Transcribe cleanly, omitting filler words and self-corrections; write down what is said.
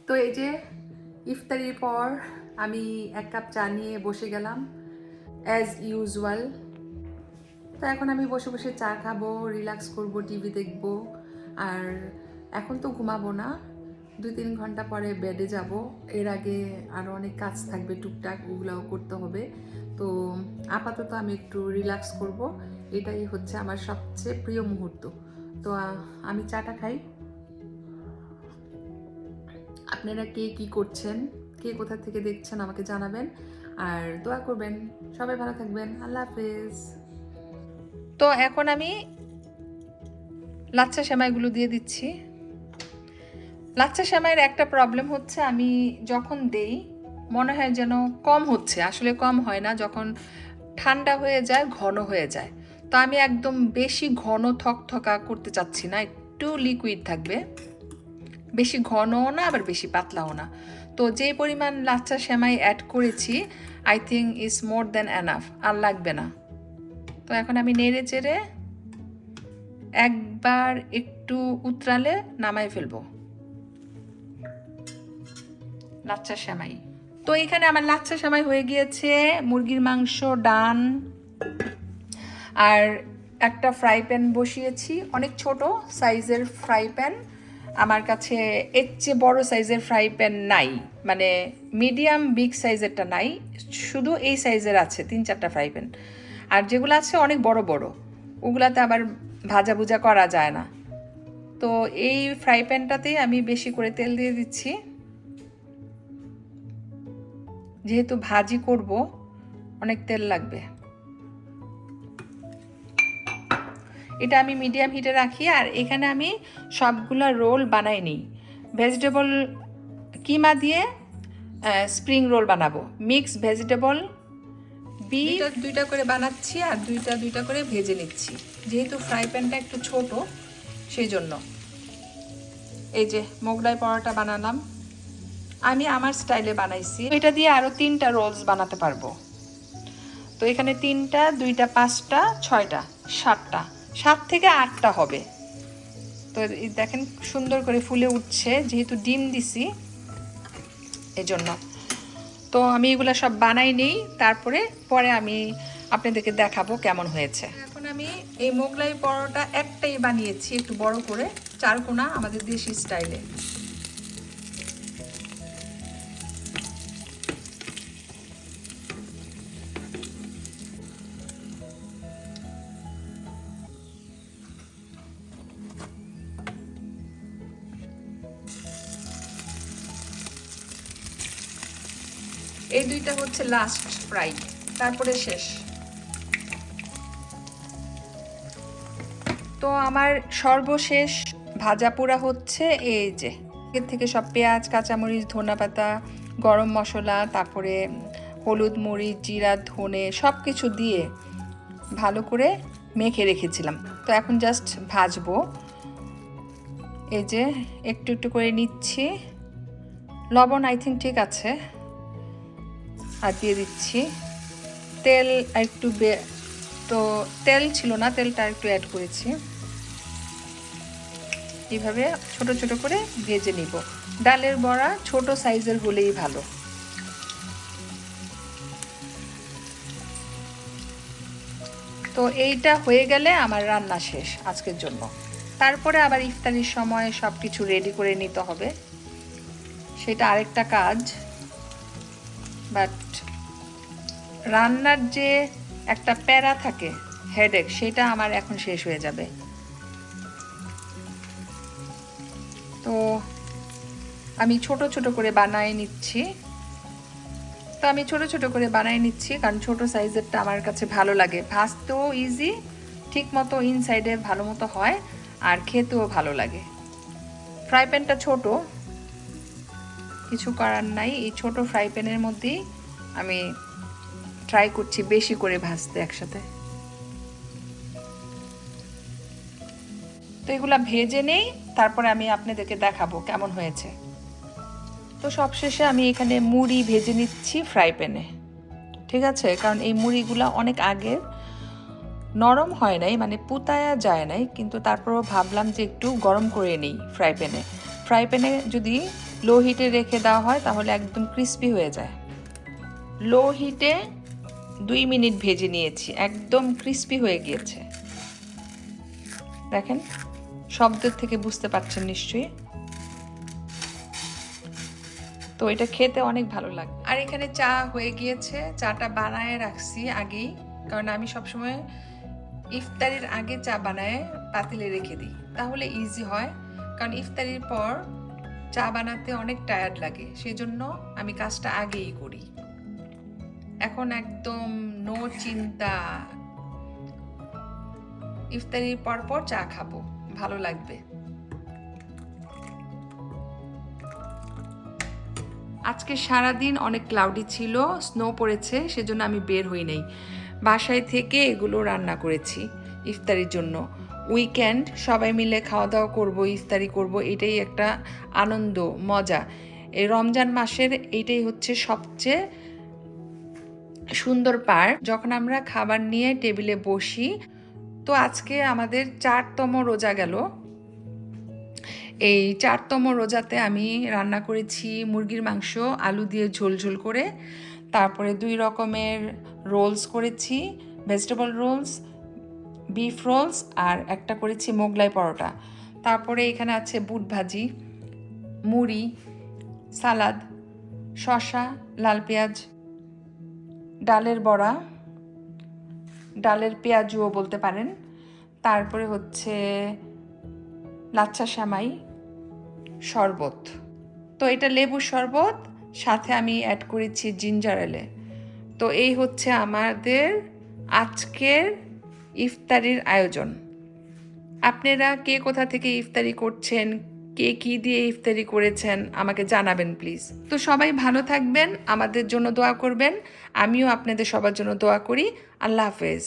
তো এই যে ইফতারির পর আমি এক কাপ চা নিয়ে বসে গেলাম অ্যাজ ইউজুয়াল। তো এখন আমি বসে বসে চা খাবো, রিল্যাক্স করব, টিভি দেখব। আর এখন তো ঘুমাবো না, 2-3 ঘন্টা পরে বেডে যাব। এর আগে আরও অনেক কাজ থাকবে টুকটাক, ওগুলাও করতে হবে। তো আপাতত আমি একটু রিল্যাক্স করব, এটাই হচ্ছে আমার সবচেয়ে প্রিয় মুহূর্ত। তো আমি চাটা খাই। আপনারা কে কি করছেন, কে কোথা থেকে দেখছেন আমাকে জানাবেন, আর দোয়া করবেন। সবাই ভালো থাকবেন। আল্লাহ হাফেজ। তো এখন আমি লাচ্ছা সেমাইগুলো দিয়ে দিচ্ছি। লাচ্ছা সেমাইয়ের একটা প্রবলেম হচ্ছে, আমি যখন দেই মনে হয় যেন কম হচ্ছে, আসলে কম হয় না। যখন ঠান্ডা হয়ে যায় ঘন হয়ে যায়। তো আমি একদম বেশি ঘন থকথকা করতে চাচ্ছি না, একটু লিকুইড থাকবে, বেশি ঘনও না আবার বেশি পাতলাও না। তো যে পরিমাণ লাচ্ছা সেমাই অ্যাড করেছি, I think is more than enough, আর লাগবে না। তো এখন আমি নেড়ে চেড়ে একবার একটু উতরালে নামাই ফেলবো লাচ্ছা সেমাই। তো এখানে আমার লাচ্ছা সেমাই হয়ে গিয়েছে। মুরগির মাংস, ডান, আর একটা ফ্রাই প্যান বসিয়েছি, অনেক ছোট সাইজের ফ্রাই প্যান। আমার কাছে এর চেয়ে বড় সাইজের ফ্রাই প্যান নাই, মানে মিডিয়াম বিগ সাইজেরটা নাই, শুধু এই সাইজের আছে 3-4টা ফ্রাই প্যান। আর যেগুলো আছে অনেক বড় বড়, ওগুলাতে আবার ভাজা ভুজা করা যায় না। তো এই ফ্রাই প্যানটাতেই আমি বেশি করে তেল দিয়ে দিচ্ছি, যেহেতু ভাজি করব অনেক তেল লাগবে। এটা আমি মিডিয়াম হিটে রাখি। আর এখানে আমি সবগুলা রোল বানাই নিই। ভেজিটেবল কিমা দিয়ে স্প্রিং রোল বানাবো, মিক্স ভেজিটেবল বিফ, দুইটা করে বানাচ্ছি আর দুইটা করে ভেজে নিচ্ছি, যেহেতু ফ্রাই প্যানটা একটু ছোট সেই জন্য। এই যে মোগলাই পরোটা বানালাম, আমি আমার স্টাইলে বানাইছি। এটা দিয়ে আরও 3টা রোলস বানাতে পারবো। তো এখানে 3টা, 2টা, 5টা, 6টা, 7টা, 7 থেকে 8টা হবে। তো দেখেন সুন্দর করে ফুলে উঠছে, যেহেতু ডিম দিছি এজন্য। তো আমি এগুলো সব বানাই নেই, তারপরে পরে আমি আপনাদেরকে দেখাবো কেমন হয়েছে। এখন আমি এই মোগলাই পরোটা একটাই বানিয়েছি, একটু বড় করে, 4 কোনা, আমাদের দেশি স্টাইলে। এই দুইটা হচ্ছে লাস্ট ফ্রাই, তারপরে শেষ। তো আমার সর্বশেষ ভাজা পোড়া হচ্ছে এই যে, এর থেকে সব পেঁয়াজ, কাঁচামরিচ, ধনেপাতা, গরম মশলা, তারপরে হলুদ, মরিচ, জিরা, ধনে সব কিছু দিয়ে ভালো করে মেখে রেখেছিলাম। তো এখন জাস্ট ভাজবো। এই যে একটু একটু করে নিচ্ছি, লবণ আই থিঙ্ক ঠিক আছে, আর দিয়ে দিচ্ছি তেল একটু, তো তেল ছিল না, তেলটা একটু অ্যাড করেছি। এইভাবে ছোট ছোট করে ভেজে নিব। ডালের বড়া ছোট সাইজের হলেই ভালো। তো এইটা হয়ে গেলে আমার রান্না শেষ আজকের জন্য। তারপরে আবার ইফতারির সময় সব কিছু রেডি করে নিতে হবে, সেটা আরেকটা কাজ। বাট রান্নার যে একটা প্যারা থাকে, হেডেক, সেটা আমার এখন শেষ হয়ে যাবে। তো আমি ছোট ছোট করে বানিয়ে নিচ্ছি। কারণ ছোট সাইজেরটা আমার কাছে ভালো লাগে, ভাজতেও ইজি, ঠিক মতো ইনসাইডে ভালো মতো হয়, আর খেতেও ভালো লাগে। ফ্রাই প্যানটা ছোট, কিছু করার নাই, এই ছোট ফ্রাই প্যানের মধ্যেই আমি ট্রাই করছি বেশি করে ভাজতে একসাথে। তো এগুলা ভেজে নেই, তারপরে আমি আপনাদেরকে দেখাবো কেমন হয়েছে। তো সবশেষে আমি এখানে মুড়ি ভেজে নিচ্ছি ফ্রাই প্যানে, ঠিক আছে? কারণ এই মুড়িগুলা অনেক আগের, নরম হয় নাই, মানে পুতায়া যায় নাই, কিন্তু তারপরও ভাবলাম যে একটু গরম করে নিই ফ্রাই প্যানে। ফ্রাই প্যানে যদি লো হিটে রেখে দেওয়া হয় তাহলে একদম ক্রিস্পি হয়ে যায়। লো হিটে 2 মিনিট ভেজে নিয়েছি, একদম ক্রিস্পি হয়ে গিয়েছে। দেখেন, শব্দের থেকে বুঝতে পারছেন নিশ্চয়ই। তো এটা খেতে অনেক ভালো লাগে। আর এখানে চা হয়ে গিয়েছে, চাটা বানায় রাখছি আগেই, কারণ আমি সবসময় ইফতারির আগে চা বানায় পাতিলে রেখে দিই, তাহলে ইজি হয়। কারণ ইফতারির পর চা বানাতে অনেক টায়ার্ড লাগে, সেই জন্য আমি কাজটা আগেই করি। এখন একদম নো চিন্তা, ইফতারির পর চা খাবো, ভালো লাগবে। আজকে সারাদিন অনেক ক্লাউডি ছিল, স্নো পড়েছে, সেজন্য আমি বের হই নাই। বাসায় থেকে এগুলো রান্না করেছি ইফতারির জন্য। উইকেন্ড সবাই মিলে খাওয়া দাওয়া করবো, ইফতারি করব, এটাই একটা আনন্দ, মজা। এই রমজান মাসের এইটাই হচ্ছে সবচেয়ে সুন্দর পার্ট, যখন আমরা খাবার নিয়ে টেবিলে বসি। তো আজকে আমাদের 4তম রোজা গেল। এই 4তম রোজাতে আমি রান্না করেছি মুরগির মাংস আলু দিয়ে ঝোল ঝোল করে, তারপরে 2 রকমের রোলস করেছি, ভেজিটেবল রোলস, বিফ রোলস, আর একটা করেছি মোগলাই পরোটা। তারপরে এখানে আছে বুট ভাজি, মুড়ি, সালাদ, শসা, লাল পেঁয়াজ, ডালের বড়া, ডালের পেঁয়াজুও বলতে পারেন। তারপরে হচ্ছে লাচ্ছা সেমাই, শরবত। তো এটা লেবুর শরবত, সাথে আমি অ্যাড করেছি জিঞ্জার এলে। তো এই হচ্ছে আমাদের আজকের ইফতারির আয়োজন। আপনারা কে কোথা থেকে ইফতারি করছেন, কে কী দিয়ে ইফতারি করেছেন আমাকে জানাবেন প্লিজ। তো সবাই ভালো থাকবেন, আমাদের জন্য দোয়া করবেন, আমিও আপনাদের সবার জন্য দোয়া করি। আল্লাহ হাফেজ।